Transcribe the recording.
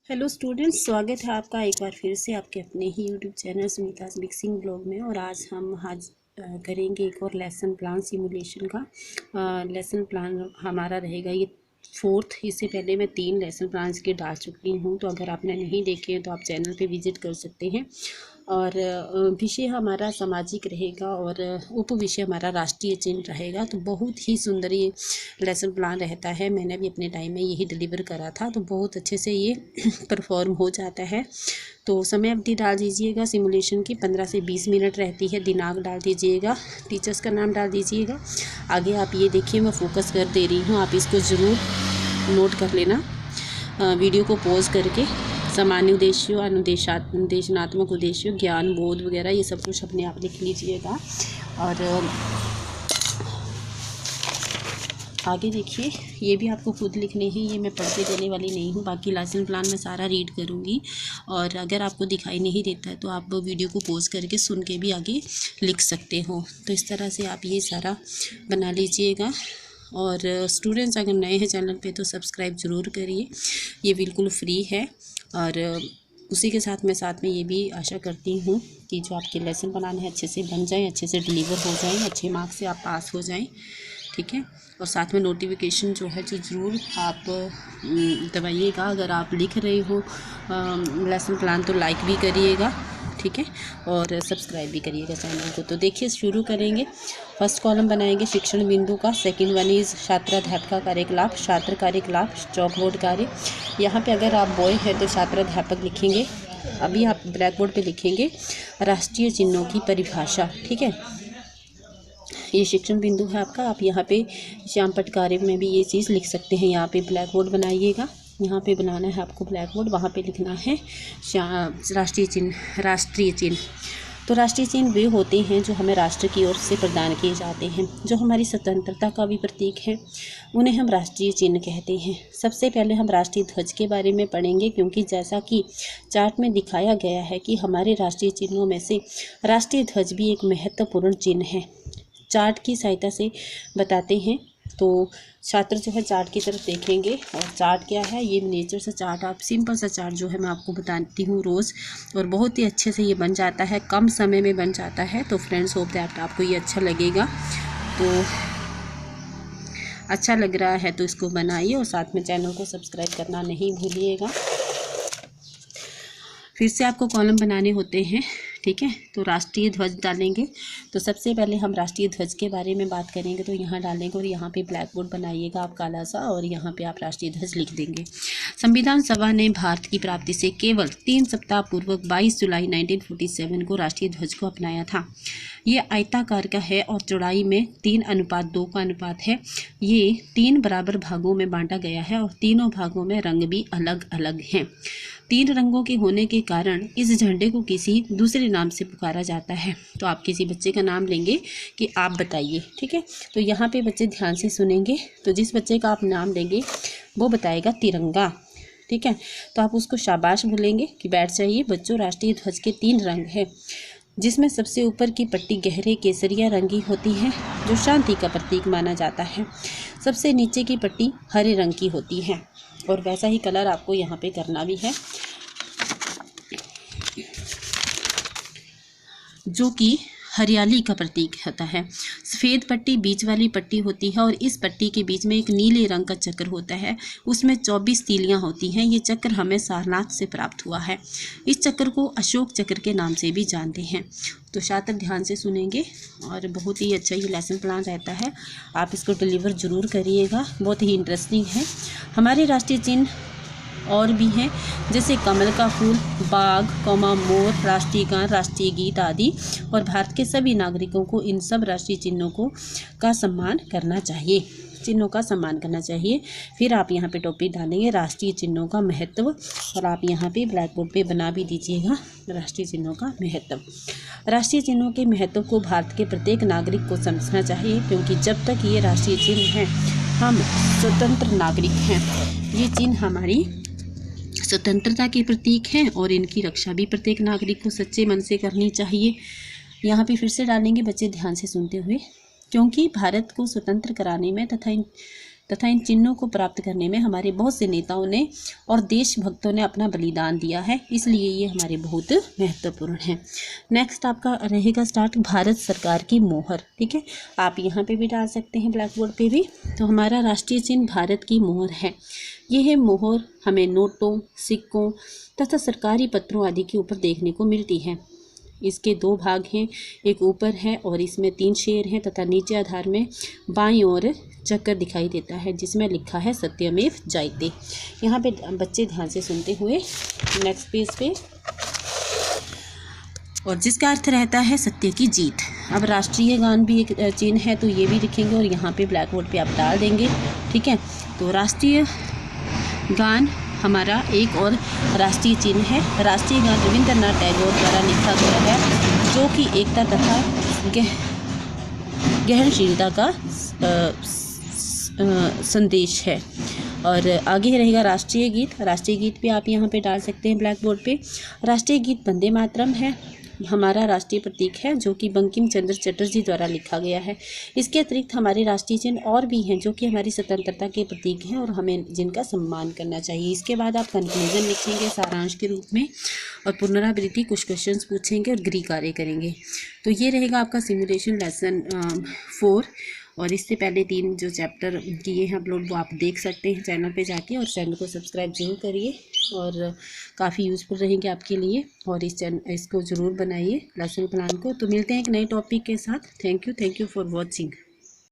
Hello students, स्वागत है आपका एक बार फिर से आपके अपने ही YouTube channel Sunita's mixing blog में। और आज करेंगे एक और लेसन प्लान सिमुलेशन का। लेसन प्लान हमारा रहेगा ये फोर्थ। इससे पहले मैं 3 लेसन प्लान्स के डाल चुकी हूँ, तो अगर आपने नहीं देखे हैं तो आप चैनल पे विजिट कर सकते हैं। और विषय हमारा सामाजिक रहेगा और उप विषय हमारा राष्ट्रीय चिन्ह रहेगा। तो बहुत ही सुंदर ये लेसन प्लान रहता है। मैंने भी अपने टाइम में यही डिलीवर करा था, तो बहुत अच्छे से ये परफॉर्म हो जाता है। तो समय अवधि डाल दीजिएगा सिमुलेशन की 15 से 20 मिनट रहती है। दिनांक डाल दीजिएगा, टीचर्स का नाम डाल दीजिएगा। आगे आप ये देखिए, मैं फोकस कर दे रही हूँ, आप इसको ज़रूर नोट कर लेना। वीडियो को पॉज करके सामान्य उद्देश्यों, अनुदेशनात्मक उद्देश्यों, ज्ञान बोध वगैरह ये सब कुछ अपने आप लिख लीजिएगा। और आगे देखिए, ये भी आपको खुद लिखने हैं, ये मैं पढ़ के देने वाली नहीं हूँ। बाकी लेसन प्लान मैं सारा रीड करूँगी, और अगर आपको दिखाई नहीं देता है तो आप वीडियो को पॉज करके सुन के भी आगे लिख सकते हो। तो इस तरह से आप ये सारा बना लीजिएगा। और स्टूडेंट्स अगर नए हैं चैनल पे तो सब्सक्राइब ज़रूर करिए, ये बिल्कुल फ्री है। और उसी के साथ मैं ये भी आशा करती हूँ कि जो आपके लेसन बनाने हैं अच्छे से बन जाएं, अच्छे से डिलीवर हो जाएं, अच्छे मार्क्स से आप पास हो जाएं, ठीक है। और साथ में नोटिफिकेशन जो है जो ज़रूर आप दबाइएगा। अगर आप लिख रहे हो लेसन प्लान तो लाइक भी करिएगा, ठीक है, और सब्सक्राइब भी करिएगा चैनल को। तो देखिए, शुरू करेंगे। फर्स्ट कॉलम बनाएंगे शिक्षण बिंदु का। सेकंड वन इज़ छात्राध्यापक कार्यकलाप, छात्र कार्यकलाप, चौक बोर्ड कार्य। यहाँ पे अगर आप बॉय है तो छात्राध्यापक लिखेंगे। अभी आप ब्लैक बोर्ड पे लिखेंगे राष्ट्रीय चिन्हों की परिभाषा, ठीक है। ये शिक्षण बिंदु है आपका। आप यहाँ पे श्याम पट कार्य में भी ये चीज़ लिख सकते हैं। यहाँ पे ब्लैक बोर्ड बनाइएगा, यहाँ पे बनाना है आपको ब्लैक बोर्ड, वहाँ पे लिखना है राष्ट्रीय चिन्ह। राष्ट्रीय चिन्ह तो राष्ट्रीय चिन्ह वे होते हैं जो हमें राष्ट्र की ओर से प्रदान किए जाते हैं, जो हमारी स्वतंत्रता का भी प्रतीक है, उन्हें हम राष्ट्रीय चिन्ह कहते हैं। सबसे पहले हम राष्ट्रीय ध्वज के बारे में पढ़ेंगे, क्योंकि जैसा कि चार्ट में दिखाया गया है कि हमारे राष्ट्रीय चिन्हों में से राष्ट्रीय ध्वज भी एक महत्वपूर्ण चिन्ह है। चार्ट की सहायता से बताते हैं। तो छात्र जो है चार्ट की तरफ देखेंगे, और चार्ट क्या है, ये नेचर से चार्ट, आप सिंपल सा चार्ट जो है मैं आपको बताती हूँ रोज़, और बहुत ही अच्छे से ये बन जाता है, कम समय में बन जाता है। तो फ्रेंड्स, होप दैट आपको ये अच्छा लगेगा। तो अच्छा लग रहा है तो इसको बनाइए, और साथ में चैनल को सब्सक्राइब करना नहीं भूलिएगा। फिर से आपको कॉलम बनाने होते हैं, ठीक है। तो राष्ट्रीय ध्वज डालेंगे। तो सबसे पहले हम राष्ट्रीय ध्वज के बारे में बात करेंगे, तो यहाँ डालेंगे, और यहाँ पे ब्लैक बोर्ड बनाइएगा आप काला सा, और यहाँ पे आप राष्ट्रीय ध्वज लिख देंगे। संविधान सभा ने भारत की प्राप्ति से केवल 3 सप्ताह पूर्व 22 जुलाई 1947 को राष्ट्रीय ध्वज को अपनाया था। ये आयताकार का है और चौड़ाई में 3:2 का अनुपात है। ये 3 बराबर भागों में बांटा गया है, और तीनों भागों में रंग भी अलग अलग हैं। 3 रंगों के होने के कारण इस झंडे को किसी दूसरे नाम से पुकारा जाता है। तो आप किसी बच्चे का नाम लेंगे कि आप बताइए, ठीक है। तो यहाँ पे बच्चे ध्यान से सुनेंगे, तो जिस बच्चे का आप नाम लेंगे वो बताएगा तिरंगा, ठीक है। तो आप उसको शाबाश बोलेंगे कि बैठ जाइए। बच्चों, राष्ट्रीय ध्वज के 3 रंग हैं, जिसमें सबसे ऊपर की पट्टी गहरे केसरिया रंग की होती है, जो शांति का प्रतीक माना जाता है। सबसे नीचे की पट्टी हरे रंग की होती है, और वैसा ही कलर आपको यहाँ पे करना भी है, जो कि हरियाली का प्रतीक होता है। सफ़ेद पट्टी बीच वाली पट्टी होती है, और इस पट्टी के बीच में एक नीले रंग का चक्र होता है, उसमें 24 तीलियां होती हैं। ये चक्र हमें सारनाथ से प्राप्त हुआ है। इस चक्र को अशोक चक्र के नाम से भी जानते हैं। तो छात्र ध्यान से सुनेंगे, और बहुत ही अच्छा ये लेसन प्लान रहता है, आप इसको डिलीवर ज़रूर करिएगा। बहुत ही इंटरेस्टिंग है। हमारे राष्ट्रीय चिन्ह और भी हैं, जैसे कमल का फूल, बाघ, मोर, राष्ट्रीय गान, राष्ट्रीय गीत आदि। और भारत के सभी नागरिकों को इन सब राष्ट्रीय चिन्हों का सम्मान करना चाहिए, चिन्हों का सम्मान करना चाहिए। फिर आप यहाँ पे टॉपिक डालेंगे राष्ट्रीय चिन्हों का महत्व, और आप यहाँ पे ब्लैक बोर्ड पे बना भी दीजिएगा राष्ट्रीय चिन्हों का महत्व। राष्ट्रीय चिन्हों के महत्व को भारत के प्रत्येक नागरिक को समझना चाहिए, क्योंकि जब तक ये राष्ट्रीय चिन्ह हैं हम स्वतंत्र नागरिक हैं। ये चिन्ह हमारी स्वतंत्रता के प्रतीक हैं, और इनकी रक्षा भी प्रत्येक नागरिक को सच्चे मन से करनी चाहिए। यहाँ पे फिर से डालेंगे बच्चे ध्यान से सुनते हुए, क्योंकि भारत को स्वतंत्र कराने में तथा तथा इन चिन्हों को प्राप्त करने में हमारे बहुत से नेताओं ने और देशभक्तों ने अपना बलिदान दिया है, इसलिए ये हमारे बहुत महत्वपूर्ण है। नेक्स्ट आपका रहेगा स्टार्ट भारत सरकार की मोहर। ठीक है, आप यहाँ पे भी डाल सकते हैं ब्लैक बोर्ड पे भी। तो हमारा राष्ट्रीय चिन्ह भारत की मोहर है। यह मोहर हमें नोटों, सिक्कों तथा सरकारी पत्रों आदि के ऊपर देखने को मिलती है। इसके दो भाग हैं, एक ऊपर है और इसमें 3 शेर हैं तथा नीचे आधार में बाईं ओर चक्कर दिखाई देता है जिसमें लिखा है सत्यमेव जयते। यहाँ पे बच्चे ध्यान से सुनते हुए नेक्स्ट पेज पे, और जिसका अर्थ रहता है सत्य की जीत। अब राष्ट्रीय गान भी एक चिन्ह है, तो ये भी लिखेंगे और यहाँ पे ब्लैक बोर्ड पे आप डाल देंगे। ठीक है, तो राष्ट्रीय गान हमारा एक और राष्ट्रीय चिन्ह है। राष्ट्रीय गान रविंद्रनाथ टैगोर द्वारा लिखा गया है, जो कि एकता तथा गहनशीलता का संदेश है। और आगे रहेगा राष्ट्रीय गीत। राष्ट्रीय गीत भी आप यहाँ पे डाल सकते हैं ब्लैक बोर्ड पे। राष्ट्रीय गीत वंदे मातरम है, हमारा राष्ट्रीय प्रतीक है, जो कि बंकिम चंद्र चटर्जी द्वारा लिखा गया है। इसके अतिरिक्त हमारे राष्ट्रीय चिन्ह और भी हैं जो कि हमारी स्वतंत्रता के प्रतीक हैं और हमें जिनका सम्मान करना चाहिए। इसके बाद आप कंक्लूजन लिखेंगे सारांश के रूप में, और पुनरावृत्ति कुछ क्वेश्चंस पूछेंगे और गृह कार्य करेंगे। तो ये रहेगा आपका सिमुलेशन लेसन 4। और इससे पहले 3 जो चैप्टर किए हैं अपलोड, वो आप देख सकते हैं चैनल पे जाके, और चैनल को सब्सक्राइब जरूर करिए और काफ़ी यूज़फुल रहेंगे आपके लिए। और इसको ज़रूर बनाइए लेसन प्लान को। तो मिलते हैं एक नए टॉपिक के साथ। Thank you for watching.